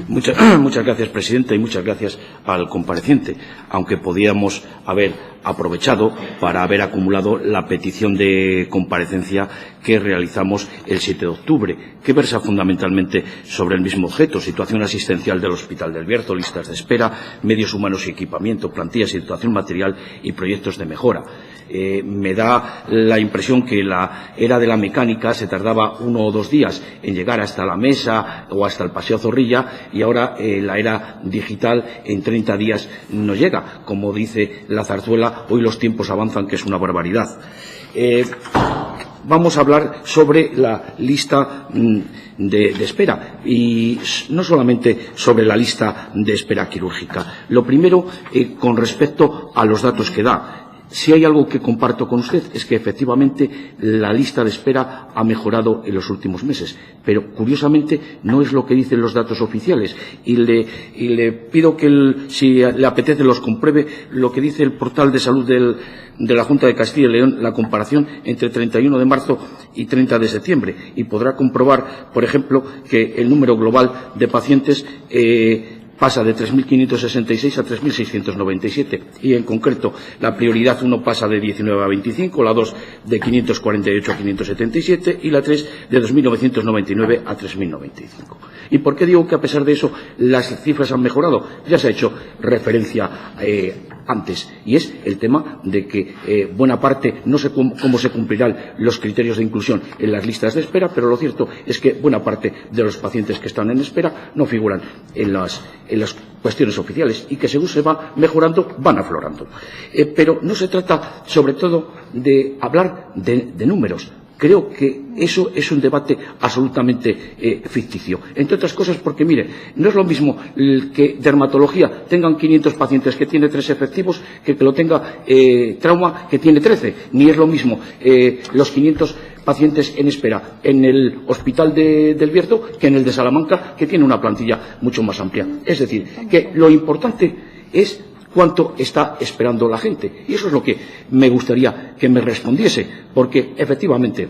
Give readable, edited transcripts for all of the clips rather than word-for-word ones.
Muchas gracias, presidenta, y muchas gracias al compareciente, aunque podíamos haber aprovechado para haber acumulado la petición de comparecencia que realizamos el 7 de octubre, que versa fundamentalmente sobre el mismo objeto: situación asistencial del Hospital del Bierzo, listas de espera, medios humanos y equipamiento, plantillas, situación material y proyectos de mejora. Me da la impresión que la era de la mecánica se tardaba 1 o 2 días en llegar hasta la mesa o hasta el Paseo Zorrilla, y ahora la era digital en 30 días no llega. Como dice la zarzuela, hoy los tiempos avanzan, que es una barbaridad. Vamos a hablar sobre la lista de espera, y no solamente sobre la lista de espera quirúrgica. Lo primero, con respecto a los datos que da. Si hay algo que comparto con usted es que efectivamente la lista de espera ha mejorado en los últimos meses, pero curiosamente no es lo que dicen los datos oficiales, y le pido que si le apetece los compruebe lo que dice el portal de salud de la Junta de Castilla y León, la comparación entre 31 de marzo y 30 de septiembre, y podrá comprobar, por ejemplo, que el número global de pacientes pasa de 3.566 a 3.697, y en concreto la prioridad 1 pasa de 19 a 25, la 2 de 548 a 577 y la 3 de 2.999 a 3.095. ¿Y por qué digo que a pesar de eso las cifras han mejorado? Ya se ha hecho referencia antes, y es el tema de que buena parte, no sé cómo se cumplirán los criterios de inclusión en las listas de espera, pero lo cierto es que buena parte de los pacientes que están en espera no figuran en las cuestiones oficiales, y que según se va mejorando van aflorando. Pero no se trata sobre todo de hablar de números. Creo que eso es un debate absolutamente ficticio. Entre otras cosas porque, mire, no es lo mismo que dermatología tengan 500 pacientes que tiene 3 efectivos que lo tenga trauma que tiene 13. Ni es lo mismo los 500 pacientes en espera en el Hospital del Bierzo que en el de Salamanca, que tiene una plantilla mucho más amplia. Es decir, que lo importante es cuánto está esperando la gente. Y eso es lo que me gustaría que me respondiese, porque efectivamente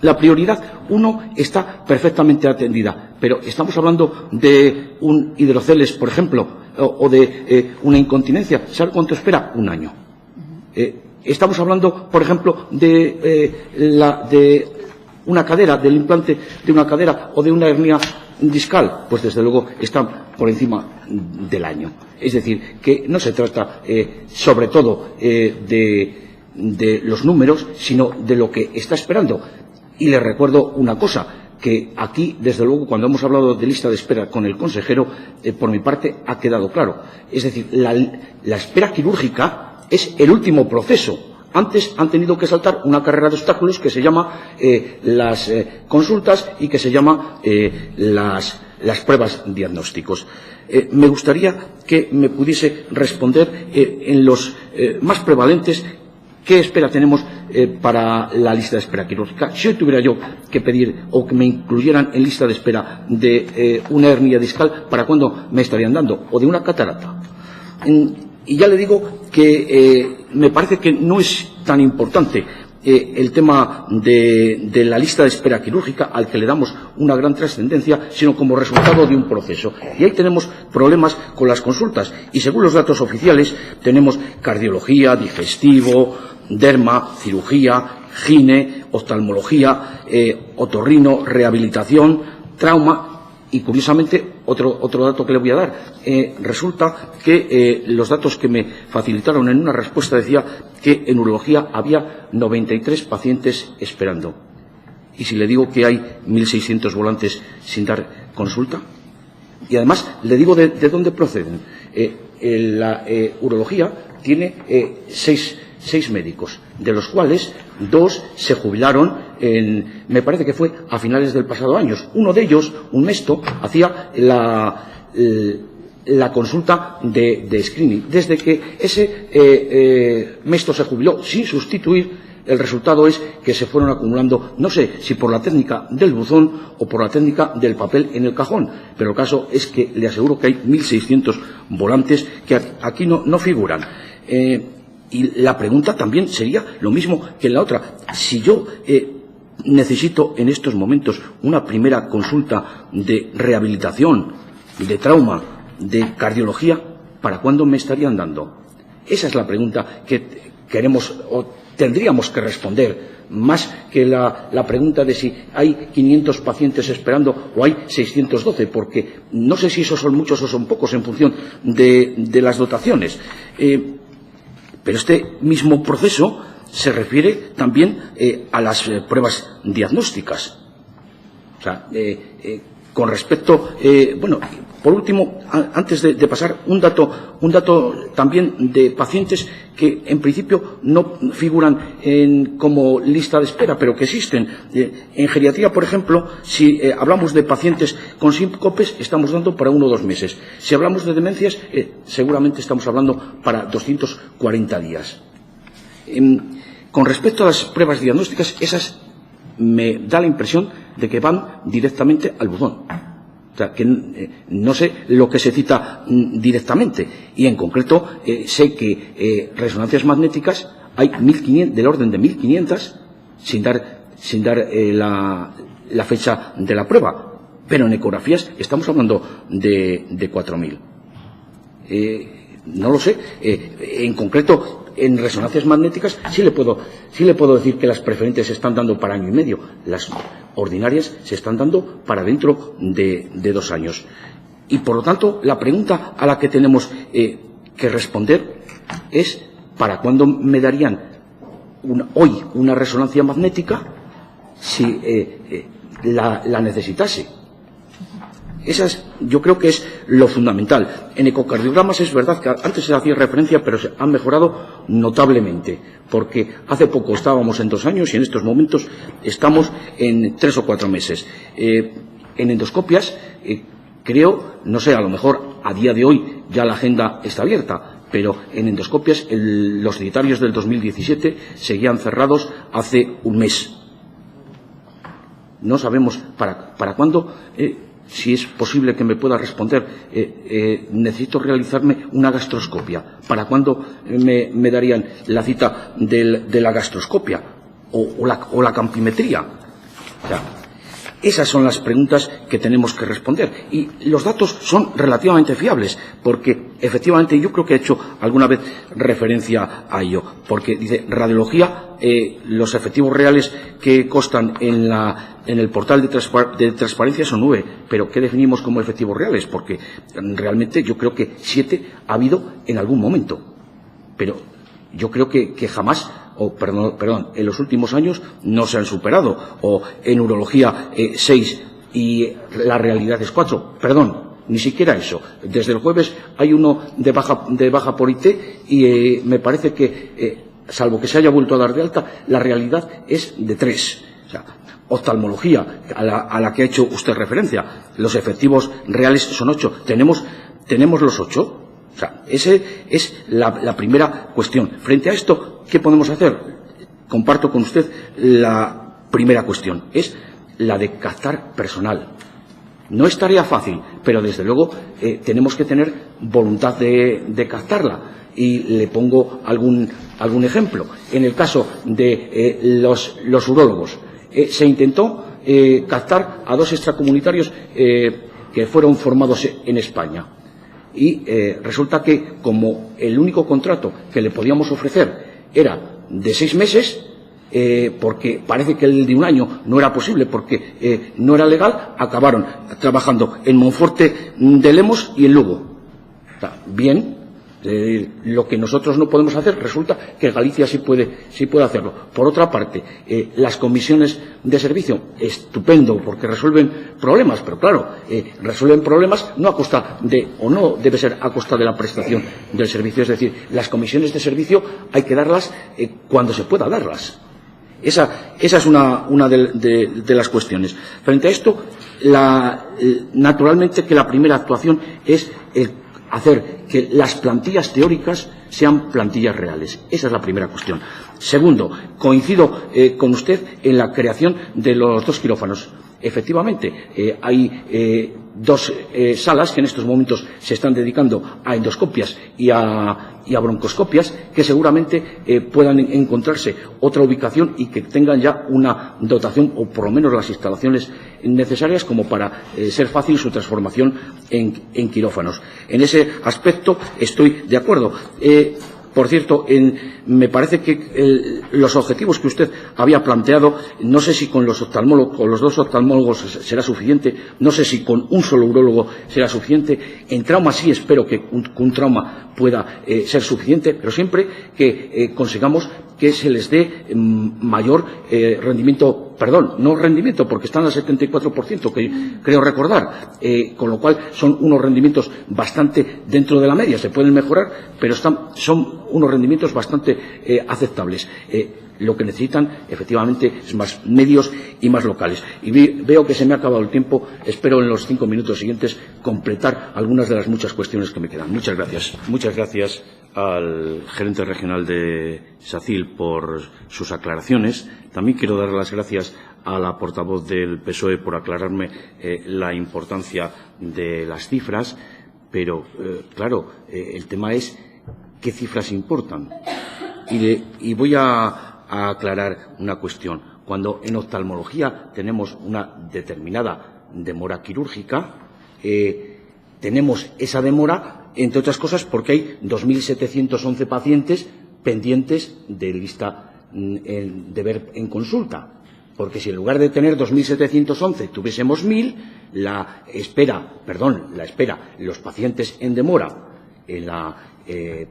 la prioridad 1 está perfectamente atendida, pero estamos hablando de un hidroceles, por ejemplo, o de una incontinencia. ¿Sabe cuánto espera? 1 año. Estamos hablando, por ejemplo, de una cadera, del implante de una cadera o de una hernia discal, pues desde luego están por encima del año. Es decir, que no se trata sobre todo de los números, sino de lo que está esperando. Y le recuerdo una cosa, que aquí, desde luego, cuando hemos hablado de lista de espera con el consejero, por mi parte ha quedado claro. Es decir, la espera quirúrgica es el último proceso. Antes han tenido que saltar una carrera de obstáculos que se llama las consultas y que se llama las pruebas diagnósticos. Me gustaría que me pudiese responder en los más prevalentes qué espera tenemos para la lista de espera quirúrgica. Si hoy tuviera yo que pedir o que me incluyeran en lista de espera de una hernia discal, ¿para cuándo me estarían dando? O de una catarata. Y ya le digo que me parece que no es tan importante el tema de la lista de espera quirúrgica, al que le damos una gran trascendencia, sino como resultado de un proceso. Y ahí tenemos problemas con las consultas. Y según los datos oficiales, tenemos cardiología, digestivo, derma, cirugía, gine, oftalmología, otorrino, rehabilitación, trauma. Y curiosamente, otro dato que le voy a dar, resulta que los datos que me facilitaron en una respuesta decía que en urología había 93 pacientes esperando. Y si le digo que hay 1.600 volantes sin dar consulta, y además le digo de dónde proceden. La urología tiene 6 médicos, de los cuales 2 se jubilaron me parece que fue a finales del pasado año. Uno de ellos, un mesto, hacía la consulta de screening. Desde que ese mesto se jubiló sin sustituir, el resultado es que se fueron acumulando, no sé si por la técnica del buzón o por la técnica del papel en el cajón, pero el caso es que le aseguro que hay 1.600 volantes que aquí no figuran. Y la pregunta también sería lo mismo que en la otra. Si yo necesito en estos momentos una primera consulta de rehabilitación de trauma, de cardiología, ¿para cuándo me estarían dando? Esa es la pregunta que queremos o tendríamos que responder, más que la pregunta de si hay 500 pacientes esperando o hay 612, porque no sé si esos son muchos o son pocos en función de las dotaciones. Pero este mismo proceso se refiere también a las pruebas diagnósticas. O sea, con respecto, bueno, por último, antes de pasar, un dato también de pacientes que en principio no figuran como lista de espera, pero que existen. En geriatría, por ejemplo, si hablamos de pacientes con síncopes, estamos dando para 1 o 2 meses. Si hablamos de demencias, seguramente estamos hablando para 240 días. Con respecto a las pruebas diagnósticas, esas me da la impresión de que van directamente al buzón. O sea, que no sé lo que se cita directamente. Y en concreto sé que resonancias magnéticas hay 1.500, del orden de 1.500, sin dar la fecha de la prueba. Pero en ecografías estamos hablando de 4.000. No lo sé. En concreto, en resonancias magnéticas sí le puedo decir que las preferentes se están dando para 1 año y medio. Las ordinarias se están dando para dentro de 2 años. Y por lo tanto, la pregunta a la que tenemos que responder es ¿para cuándo me darían hoy una resonancia magnética si la necesitase? Yo creo que es lo fundamental. En ecocardiogramas es verdad que antes se hacía referencia, pero se han mejorado notablemente, porque hace poco estábamos en 2 años y en estos momentos estamos en 3 o 4 meses. En endoscopias, creo, no sé, a lo mejor a día de hoy ya la agenda está abierta, pero en endoscopias los dietarios del 2017 seguían cerrados hace 1 mes. No sabemos para cuándo. Si es posible que me pueda responder, necesito realizarme una gastroscopia. ¿Para cuándo me darían la cita de la gastroscopia o la campimetría? O sea, esas son las preguntas que tenemos que responder. Y los datos son relativamente fiables, porque efectivamente yo creo que he hecho alguna vez referencia a ello. Porque dice radiología, los efectivos reales que constan en el portal de transparencia son 9, pero ¿qué definimos como efectivos reales? Porque realmente yo creo que 7 ha habido en algún momento, pero yo creo que jamás, perdón, en los últimos años no se han superado, o en urología 6 y la realidad es 4, perdón, ni siquiera eso. Desde el jueves hay uno de baja por IT y me parece que, salvo que se haya vuelto a dar de alta, la realidad es de 3. O sea, oftalmología, a la que ha hecho usted referencia, los efectivos reales son 8. ¿Tenemos los 8? O sea, esa es la primera cuestión. Frente a esto, ¿qué podemos hacer? Comparto con usted la primera cuestión, es la de captar personal. No es tarea fácil, pero desde luego tenemos que tener voluntad de captarla. Y le pongo algún ejemplo. En el caso de los urólogos, se intentó captar a 2 extracomunitarios que fueron formados en España. Y resulta que, como el único contrato que le podíamos ofrecer era de 6 meses, porque parece que el de 1 año no era posible porque no era legal, acabaron trabajando en Monforte de Lemos y en Lugo. O sea, bien. Lo que nosotros no podemos hacer, resulta que Galicia sí puede hacerlo. Por otra parte, las comisiones de servicio, estupendo, porque resuelven problemas, pero claro, resuelven problemas no a costa o no debe ser a costa de la prestación del servicio. Es decir, las comisiones de servicio hay que darlas cuando se pueda darlas. Esa es una de las cuestiones. Frente a esto, naturalmente que la primera actuación es hacer que las plantillas teóricas sean plantillas reales. Esa es la primera cuestión. Segundo, coincido con usted en la creación de los 2 quirófanos. Efectivamente, hay dos salas que en estos momentos se están dedicando a endoscopias y a broncoscopias, que seguramente puedan encontrarse otra ubicación y que tengan ya una dotación o por lo menos las instalaciones necesarias como para ser fácil su transformación en quirófanos. En ese aspecto estoy de acuerdo. Por cierto, me parece que los objetivos que usted había planteado, no sé si con los dos oftalmólogos será suficiente, no sé si con un solo urólogo será suficiente. En trauma sí espero que un trauma pueda ser suficiente, pero siempre que consigamos que se les dé mayor rendimiento, perdón, no rendimiento, porque están al 74%, que creo recordar, con lo cual son unos rendimientos bastante dentro de la media, se pueden mejorar, pero son unos rendimientos bastante aceptables. Lo que necesitan, efectivamente, es más medios y más locales. Y veo que se me ha acabado el tiempo. Espero en los 5 minutos siguientes completar algunas de las muchas cuestiones que me quedan. Muchas gracias. Muchas gracias al gerente regional de SACIL por sus aclaraciones. También quiero dar las gracias a la portavoz del PSOE por aclararme la importancia de las cifras. Pero, claro, el tema es qué cifras importan. Y voy a aclarar una cuestión. Cuando en oftalmología tenemos una determinada demora quirúrgica, tenemos esa demora, entre otras cosas, porque hay 2.711 pacientes pendientes de lista de ver en consulta. Porque si en lugar de tener 2.711 tuviésemos 1.000, los pacientes en demora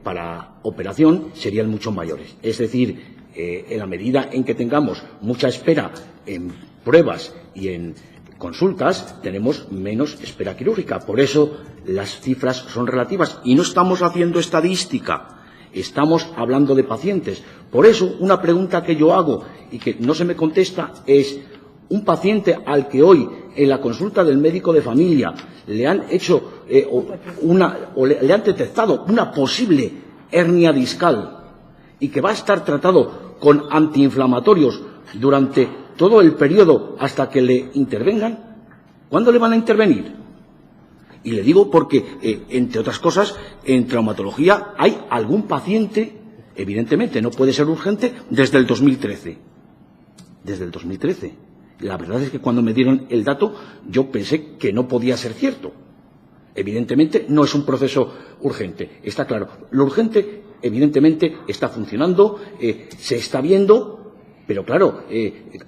para operación serían mucho mayores. Es decir, en la medida en que tengamos mucha espera en pruebas y en consultas, tenemos menos espera quirúrgica. Por eso las cifras son relativas y no estamos haciendo estadística, estamos hablando de pacientes. Por eso, una pregunta que yo hago y que no se me contesta es: un paciente al que hoy en la consulta del médico de familia le han hecho le han detectado una posible hernia discal y que va a estar tratado con antiinflamatorios durante todo el periodo hasta que le intervengan, ¿cuándo le van a intervenir? Y le digo porque, entre otras cosas, en traumatología hay algún paciente, evidentemente no puede ser urgente, desde el 2013. Desde el 2013. La verdad es que cuando me dieron el dato yo pensé que no podía ser cierto. Evidentemente no es un proceso urgente, está claro. Lo urgente, evidentemente, está funcionando, se está viendo, pero claro,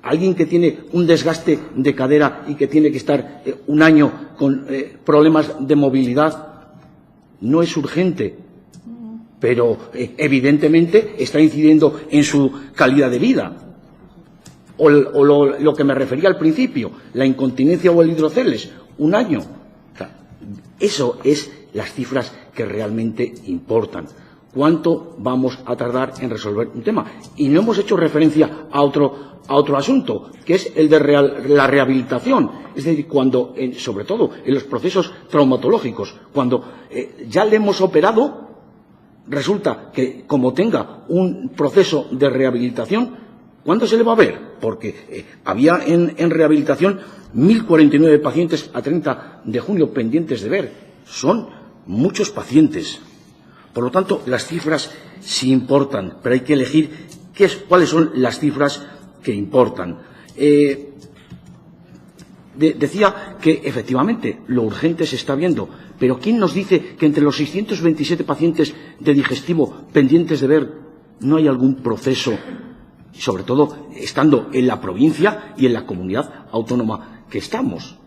alguien que tiene un desgaste de cadera y que tiene que estar un año con problemas de movilidad, no es urgente, pero evidentemente está incidiendo en su calidad de vida. O lo que me refería al principio, la incontinencia o el hidroceles, un año. O sea, eso es las cifras que realmente importan. ¿Cuánto vamos a tardar en resolver un tema? Y no hemos hecho referencia a otro asunto, que es el de la rehabilitación. Es decir, cuando, sobre todo en los procesos traumatológicos, cuando ya le hemos operado, resulta que como tenga un proceso de rehabilitación, ¿cuándo se le va a ver? Porque había en rehabilitación 1.049 pacientes a 30 de junio pendientes de ver. Son muchos pacientes. Por lo tanto, las cifras sí importan, pero hay que elegir cuáles son las cifras que importan. Decía que, efectivamente, lo urgente se está viendo, pero ¿quién nos dice que entre los 627 pacientes de digestivo pendientes de ver no hay algún proceso, sobre todo estando en la provincia y en la comunidad autónoma que estamos,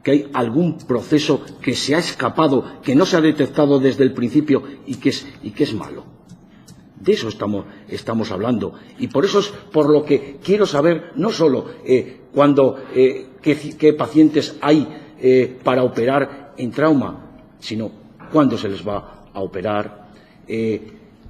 que hay algún proceso que se ha escapado, que no se ha detectado desde el principio y que es malo? De eso estamos hablando. Y por eso es por lo que quiero saber no solo qué pacientes hay para operar en trauma, sino cuándo se les va a operar,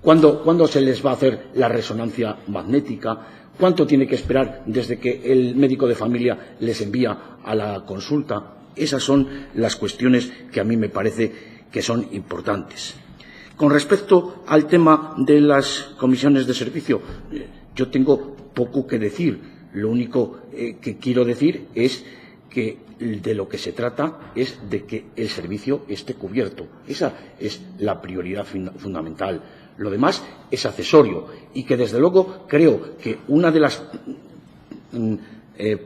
cuándo se les va a hacer la resonancia magnética, cuánto tiene que esperar desde que el médico de familia les envía a la consulta. Esas son las cuestiones que a mí me parece que son importantes. Con respecto al tema de las comisiones de servicio, yo tengo poco que decir. Lo único que quiero decir es que de lo que se trata es de que el servicio esté cubierto. Esa es la prioridad fundamental. Lo demás es accesorio y que, desde luego, creo que una de las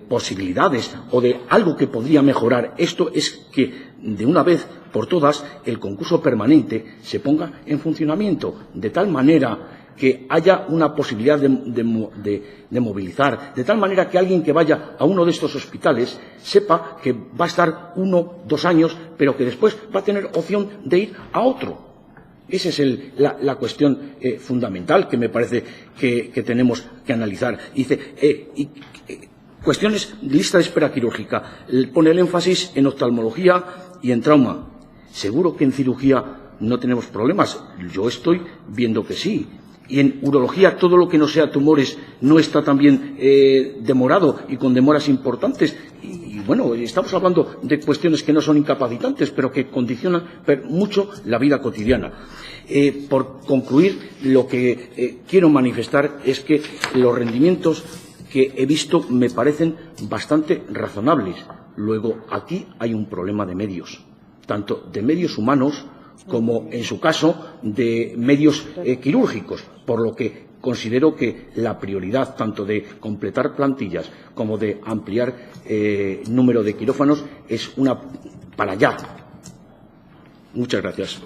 posibilidades o de algo que podría mejorar esto es que, de una vez por todas, el concurso permanente se ponga en funcionamiento de tal manera que haya una posibilidad de movilizar, de tal manera que alguien que vaya a uno de estos hospitales sepa que va a estar 1 o 2 años, pero que después va a tener opción de ir a otro. Esa es la cuestión fundamental que me parece que tenemos que analizar. Cuestiones de lista de espera quirúrgica. Pone el énfasis en oftalmología y en trauma. Seguro que en cirugía no tenemos problemas. Yo estoy viendo que sí. Y en urología todo lo que no sea tumores no está también demorado y con demoras importantes. Y bueno, estamos hablando de cuestiones que no son incapacitantes, pero que condicionan mucho la vida cotidiana. Por concluir, lo que quiero manifestar es que los rendimientos que he visto me parecen bastante razonables. Luego, aquí hay un problema de medios, tanto de medios humanos como, en su caso, de medios quirúrgicos, por lo que considero que la prioridad tanto de completar plantillas como de ampliar número de quirófanos es una para ya. Muchas gracias.